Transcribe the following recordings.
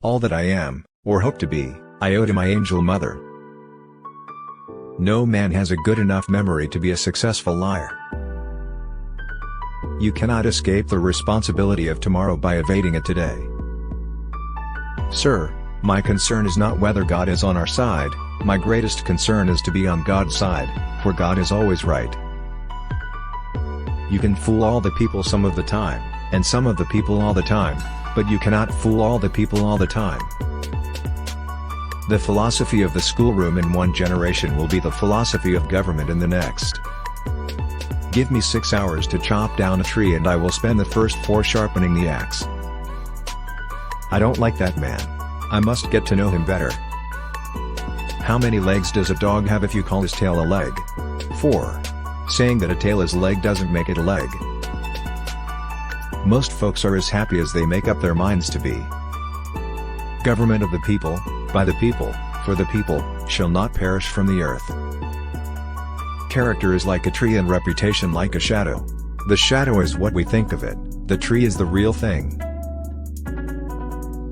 All that I am, or hope to be, I owe to my angel mother. No man has a good enough memory to be a successful liar. You cannot escape the responsibility of tomorrow by evading it today. Sir, my concern is not whether God is on our side, my greatest concern is to be on God's side, for God is always right. You can fool all the people some of the time, and some of the people all the time, but you cannot fool all the people all the time. The philosophy of the schoolroom in one generation will be the philosophy of government in the next. Give me 6 hours to chop down a tree and I will spend the first 4 sharpening the axe. I don't like that man. I must get to know him better. How many legs does a dog have if you call his tail a leg? 4. Saying that a tail is a leg doesn't make it a leg. Most folks are as happy as they make up their minds to be. Government of the people, by the people, for the people, shall not perish from the earth. Character is like a tree and reputation like a shadow. The shadow is what we think of it, the tree is the real thing.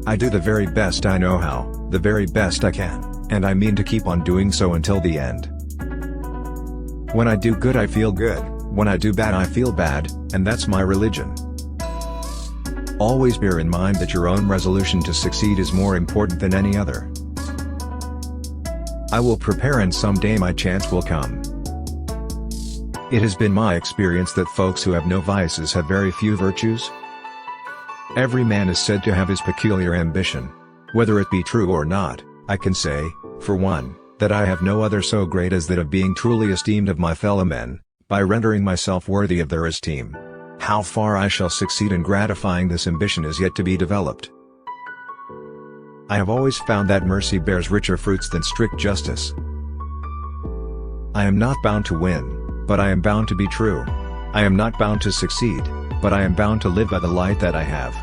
I do the very best I know how, the very best I can, and I mean to keep on doing so until the end. When I do good I feel good, when I do bad I feel bad, and that's my religion. Always bear in mind that your own resolution to succeed is more important than any other. I will prepare and someday my chance will come. It has been my experience that folks who have no vices have very few virtues. Every man is said to have his peculiar ambition. Whether it be true or not, I can say, for one, that I have no other so great as that of being truly esteemed of my fellow men, by rendering myself worthy of their esteem. How far I shall succeed in gratifying this ambition is yet to be developed. I have always found that mercy bears richer fruits than strict justice. I am not bound to win, but I am bound to be true. I am not bound to succeed, but I am bound to live by the light that I have.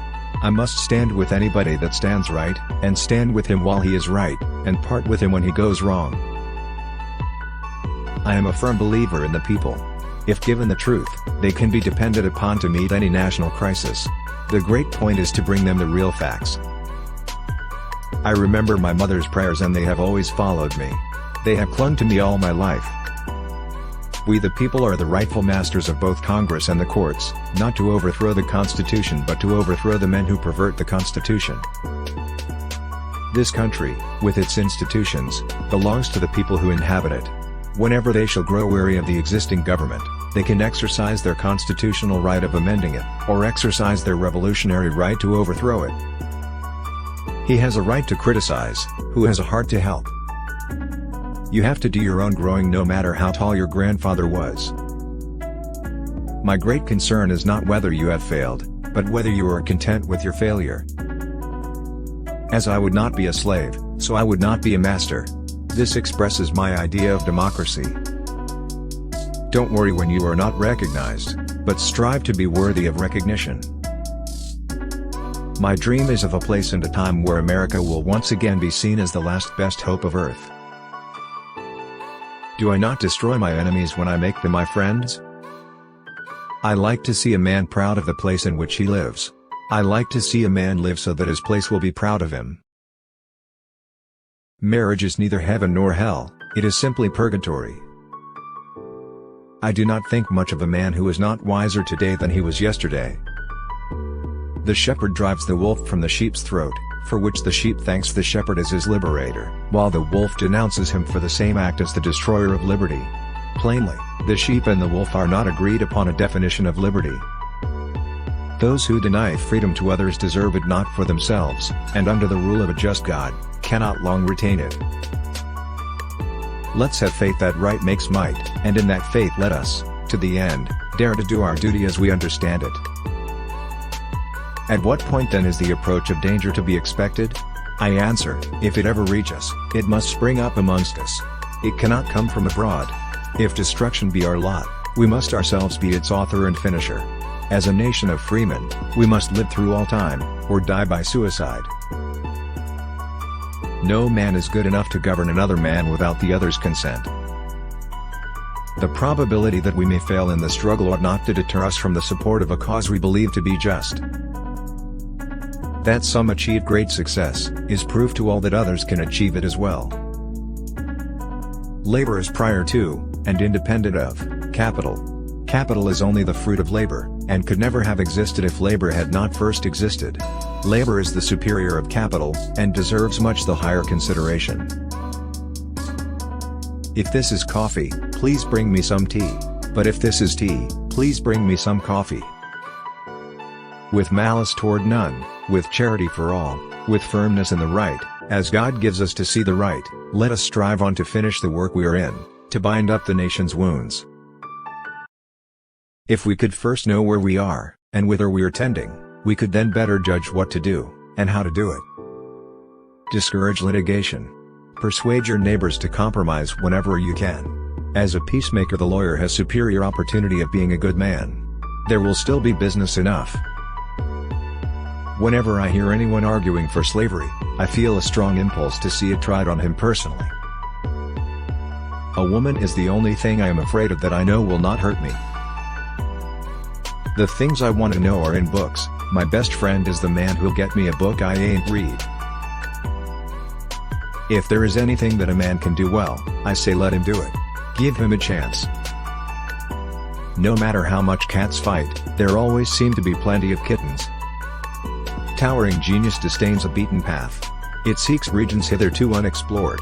I must stand with anybody that stands right, and stand with him while he is right, and part with him when he goes wrong. I am a firm believer in the people. If given the truth, they can be depended upon to meet any national crisis. The great point is to bring them the real facts. I remember my mother's prayers and they have always followed me. They have clung to me all my life. We the people are the rightful masters of both Congress and the courts, not to overthrow the Constitution but to overthrow the men who pervert the Constitution. This country, with its institutions, belongs to the people who inhabit it. Whenever they shall grow weary of the existing government, they can exercise their constitutional right of amending it, or exercise their revolutionary right to overthrow it. He has a right to criticize, who has a heart to help. You have to do your own growing no matter how tall your grandfather was. My great concern is not whether you have failed, but whether you are content with your failure. As I would not be a slave, so I would not be a master. This expresses my idea of democracy. Don't worry when you are not recognized, but strive to be worthy of recognition. My dream is of a place and a time where America will once again be seen as the last best hope of earth. Do I not destroy my enemies when I make them my friends? I like to see a man proud of the place in which he lives. I like to see a man live so that his place will be proud of him. Marriage is neither heaven nor hell, it is simply purgatory. I do not think much of a man who is not wiser today than he was yesterday. The shepherd drives the wolf from the sheep's throat, for which the sheep thanks the shepherd as his liberator, while the wolf denounces him for the same act as the destroyer of liberty. Plainly, the sheep and the wolf are not agreed upon a definition of liberty. Those who deny freedom to others deserve it not for themselves, and under the rule of a just God, cannot long retain it. Let's have faith that right makes might, and in that faith let us, to the end, dare to do our duty as we understand it. At what point then is the approach of danger to be expected? I answer, if it ever reach us, it must spring up amongst us. It cannot come from abroad. If destruction be our lot, we must ourselves be its author and finisher. As a nation of freemen, we must live through all time, or die by suicide. No man is good enough to govern another man without the other's consent. The probability that we may fail in the struggle ought not to deter us from the support of a cause we believe to be just. that some achieve great success, is proof to all that others can achieve it as well. Labor is prior to, and independent of, capital. Capital is only the fruit of labor, and could never have existed if labor had not first existed. Labor is the superior of capital, and deserves much the higher consideration. If this is coffee, please bring me some tea. But if this is tea, please bring me some coffee. With malice toward none, with charity for all, with firmness in the right, as God gives us to see the right, let us strive on to finish the work we are in, to bind up the nation's wounds. If we could first know where we are, and whither we are tending, we could then better judge what to do, and how to do it. Discourage litigation. Persuade your neighbors to compromise whenever you can. As a peacemaker, the lawyer has superior opportunity of being a good man. There will still be business enough. Whenever I hear anyone arguing for slavery, I feel a strong impulse to see it tried on him personally. A woman is the only thing I am afraid of that I know will not hurt me. The things I want to know are in books. My best friend is the man who'll get me a book I ain't read. If there is anything that a man can do well, I say let him do it. Give him a chance. No matter how much cats fight, there always seem to be plenty of kittens. Towering genius disdains a beaten path. It seeks regions hitherto unexplored.